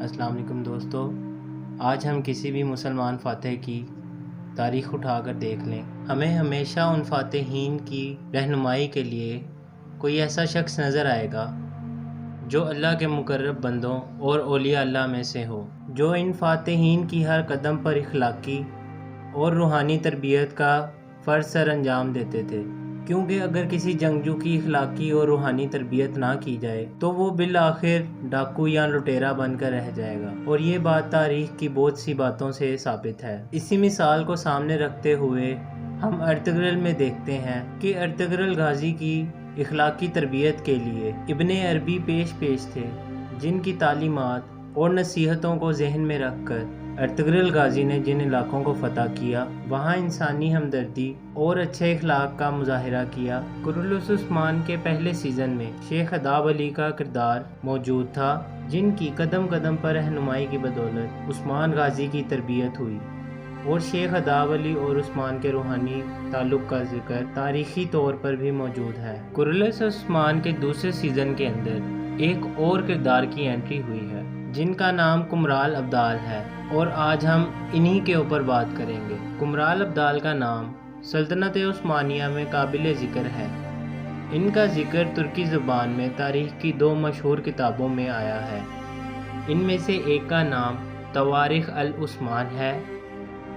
السلام علیکم دوستو، آج ہم کسی بھی مسلمان فاتح کی تاریخ اٹھا کر دیکھ لیں، ہمیں ہمیشہ ان فاتحین کی رہنمائی کے لیے کوئی ایسا شخص نظر آئے گا جو اللہ کے مقرب بندوں اور اولیاء اللہ میں سے ہو، جو ان فاتحین کی ہر قدم پر اخلاقی اور روحانی تربیت کا فرض سر انجام دیتے تھے، کیونکہ اگر کسی جنگجو کی اخلاقی اور روحانی تربیت نہ کی جائے تو وہ بالآخر ڈاکو یا لٹیرا بن کر رہ جائے گا، اور یہ بات تاریخ کی بہت سی باتوں سے ثابت ہے۔ اسی مثال کو سامنے رکھتے ہوئے ہم ارطغرل میں دیکھتے ہیں کہ ارطغرل غازی کی اخلاقی تربیت کے لیے ابن عربی پیش تھے، جن کی تعلیمات اور نصیحتوں کو ذہن میں رکھ کر ارطغرل غازی نے جن علاقوں کو فتح کیا وہاں انسانی ہمدردی اور اچھے اخلاق کا مظاہرہ کیا۔ قرولوس عثمان کے پہلے سیزن میں شیخ اداب علی کا کردار موجود تھا، جن کی قدم قدم پر رہنمائی کی بدولت عثمان غازی کی تربیت ہوئی، اور شیخ اداب علی اور عثمان کے روحانی تعلق کا ذکر تاریخی طور پر بھی موجود ہے۔ قرولوس عثمان کے دوسرے سیزن کے اندر ایک اور کردار کی انٹری ہوئی ہے جن کا نام کمرال ابدال ہے، اور آج ہم انہی کے اوپر بات کریں گے۔ کمرال ابدال کا نام سلطنت عثمانیہ میں قابل ذکر ہے۔ ان کا ذکر ترکی زبان میں تاریخ کی دو مشہور کتابوں میں آیا ہے۔ ان میں سے ایک کا نام تواریخ العثمان ہے،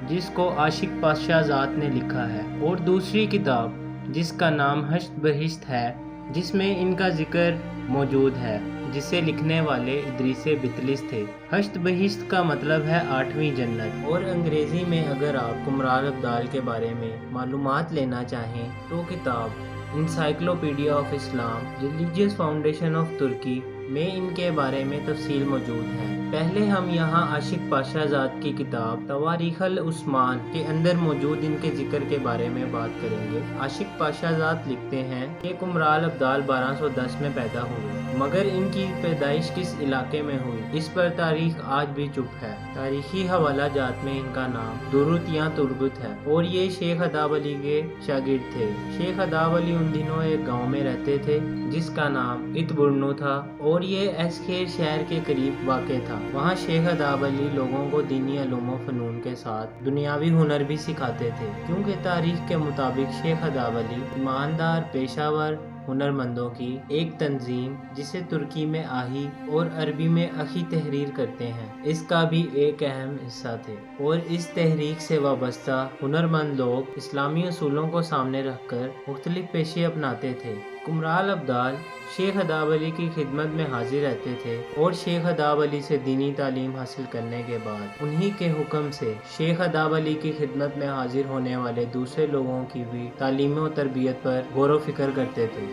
جس کو عاشق پاشا ذات نے لکھا ہے، اور دوسری کتاب جس کا نام ہشت بہشت ہے، جس میں ان کا ذکر موجود ہے، جسے لکھنے والے ادریس بطلس تھے۔ ہشت بہشت کا مطلب ہے 8ویں جنت، اور انگریزی میں اگر آپ کمرال ابدال کے بارے میں معلومات لینا چاہیں تو کتاب encyclopaedia of Islam religious foundation of Turkey میں ان کے بارے میں تفصیل موجود ہے۔ پہلے ہم یہاں عاشق پاشا ذات کی کتاب تواریخ العثمان کے اندر موجود ان کے ذکر کے بارے میں بات کریں گے۔ عاشق پاشا ذات لکھتے ہیں کہ کمرال ابدال 1210 میں پیدا ہوئے، مگر ان کی پیدائش کس علاقے میں ہوئی اس پر تاریخ آج بھی چپ ہے۔ تاریخی حوالہ جات میں ان کا نام درت یا تربت ہے، اور یہ شیخ اداب علی کے شاگرد تھے۔ شیخ اداب علی ان دنوں ایک گاؤں میں رہتے تھے جس کا نام اتبرنو تھا، اور یہ ایسکھیر شہر کے قریب واقع تھا۔ وہاں شیخ اداب علی لوگوں کو دینی علوم و فنون کے ساتھ دنیاوی ہنر بھی سکھاتے تھے، کیونکہ تاریخ کے مطابق شیخ اداب علی ایماندار پیشہ ور ہنرمندوں کی ایک تنظیم جسے ترکی میں آہی اور عربی میں اخی تحریر کرتے ہیں، اس کا بھی ایک اہم حصہ تھے، اور اس تحریک سے وابستہ ہنرمند لوگ اسلامی اصولوں کو سامنے رکھ کر مختلف پیشے اپناتے تھے۔ کمرال ابدال شیخ اداب علی کی خدمت میں حاضر رہتے تھے، اور شیخ اداب علی سے دینی تعلیم حاصل کرنے کے بعد انہی کے حکم سے شیخ اداب علی کی خدمت میں حاضر ہونے والے دوسرے لوگوں کی بھی تعلیم و تربیت پر غور و فکر کرتے تھے۔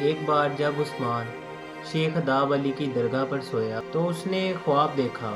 ایک بار جب عثمان شیخ اداب علی کی درگاہ پر سویا تو اس نے ایک خواب دیکھا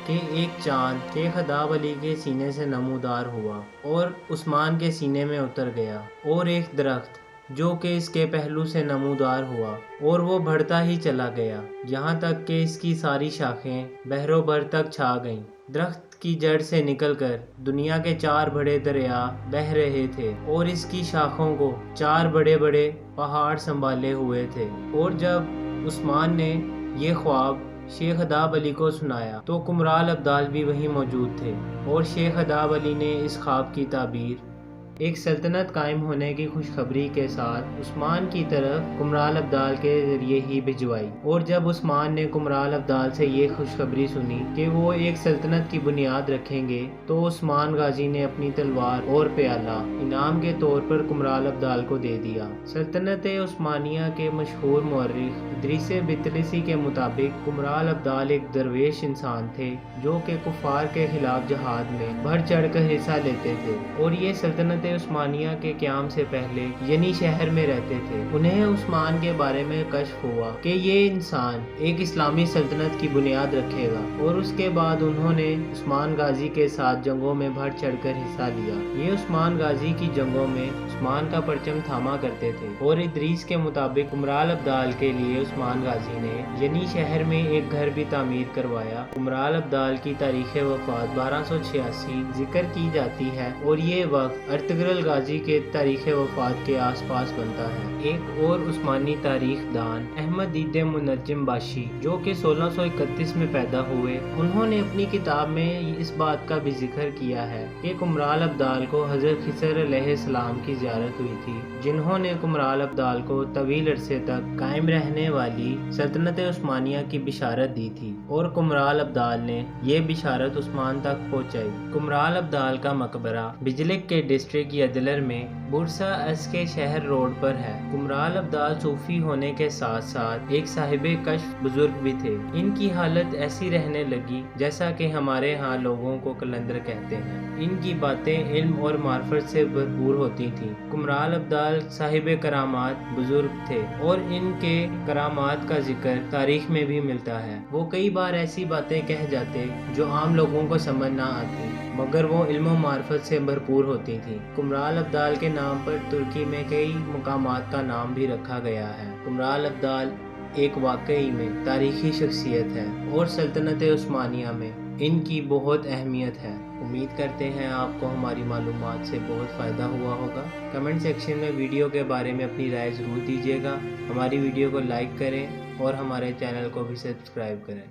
کہ ایک چاند شیخ اداب علی کے سینے سے نمودار ہوا اور عثمان کے سینے میں اتر گیا، اور ایک درخت جو کہ اس کے پہلو سے نمودار ہوا، اور وہ بڑھتا ہی چلا گیا یہاں تک کہ اس کی ساری شاخیں بحر و بر تک چھا گئیں۔ درخت کی جڑ سے نکل کر دنیا کے 4 بڑے دریا بہہ رہے تھے، اور اس کی شاخوں کو 4 بڑے بڑے پہاڑ سنبھالے ہوئے تھے۔ اور جب عثمان نے یہ خواب شیخ اداب علی کو سنایا تو کمرال ابدال بھی وہیں موجود تھے، اور شیخ اداب علی نے اس خواب کی تعبیر ایک سلطنت قائم ہونے کی خوشخبری کے ساتھ عثمان کی طرف کمرال ابدال کے ذریعے ہی بھجوائی۔ اور جب عثمان نے کمرال ابدال سے یہ خوشخبری سنی کہ وہ ایک سلطنت کی بنیاد رکھیں گے تو عثمان غازی نے اپنی تلوار اور پیالہ انعام کے طور پر کمرال ابدال کو دے دیا۔ سلطنت عثمانیہ کے مشہور مورخ ادریس بطلسی کے مطابق کمرال ابدال ایک درویش انسان تھے جو کہ کفار کے خلاف جہاد میں بڑھ چڑھ کر حصہ لیتے تھے، اور یہ سلطنت عثمانیہ کے قیام سے پہلے ینی شہر میں رہتے تھے۔ انہیں عثمان کے بارے میں کشف ہوا کہ یہ انسان ایک اسلامی سلطنت کی بنیاد رکھے گا، اور اس کے بعد انہوں نے عثمان غازی کے ساتھ جنگوں میں بڑھ چڑھ کر حصہ لیا۔ یہ عثمان غازی کی جنگوں میں عثمان کا پرچم تھاما کرتے تھے، اور ادریس کے مطابق کمرال ابدال کے لیے عثمان غازی نے ینی شہر میں ایک گھر بھی تعمیر کروایا۔ کمرال ابدال کی تاریخ وفات 1286 ذکر کی جاتی ہے، اور یہ وقت ارطغرل غازی کے تاریخ وفات کے آس پاس بنتا ہے۔ ایک اور عثمانی تاریخ دان احمد دید منجم باشی جو کہ 1631 میں پیدا ہوئے، انہوں نے اپنی کتاب میں اس بات کا بھی ذکر کیا ہے کہ کمرال ابدال کو حضرت خضر علیہ السلام کی زیارت ہوئی تھی، جنہوں نے کمرال ابدال کو طویل عرصے تک قائم رہنے والی سلطنت عثمانیہ کی بشارت دی تھی، اور کمرال ابدال نے یہ بشارت عثمان تک پہنچائی۔ کمرال ابدال کا مقبرہ بجلک کے ڈسٹرکٹ یدلر میں بورسا اس کے شہر روڈ پر ہے۔ کمرال ابدال صوفی ہونے کے ساتھ ساتھ ایک صاحب کشف بزرگ بھی تھے۔ ان کی حالت ایسی رہنے لگی جیسا کہ ہمارے ہاں لوگوں کو کلندر کہتے ہیں۔ ان کی باتیں علم اور معرفت سے بھرپور ہوتی تھیں۔ کمرال ابدال صاحب کرامات بزرگ تھے اور ان کے کرامات کا ذکر تاریخ میں بھی ملتا ہے۔ وہ کئی بار ایسی باتیں کہہ جاتے جو عام لوگوں کو سمجھ نہ آتی، مگر وہ علم و معرفت سے بھرپور ہوتی تھیں۔ کمرال ابدال کے نام پر ترکی میں کئی مقامات کا نام بھی رکھا گیا ہے۔ کمرال ابدال ایک واقعی میں تاریخی شخصیت ہے اور سلطنت عثمانیہ میں ان کی بہت اہمیت ہے۔ امید کرتے ہیں آپ کو ہماری معلومات سے بہت فائدہ ہوا ہوگا۔ کمنٹ سیکشن میں ویڈیو کے بارے میں اپنی رائے ضرور دیجیے گا۔ ہماری ویڈیو کو لائک کریں اور ہمارے چینل کو بھی سبسکرائب کریں۔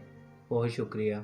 بہت شکریہ۔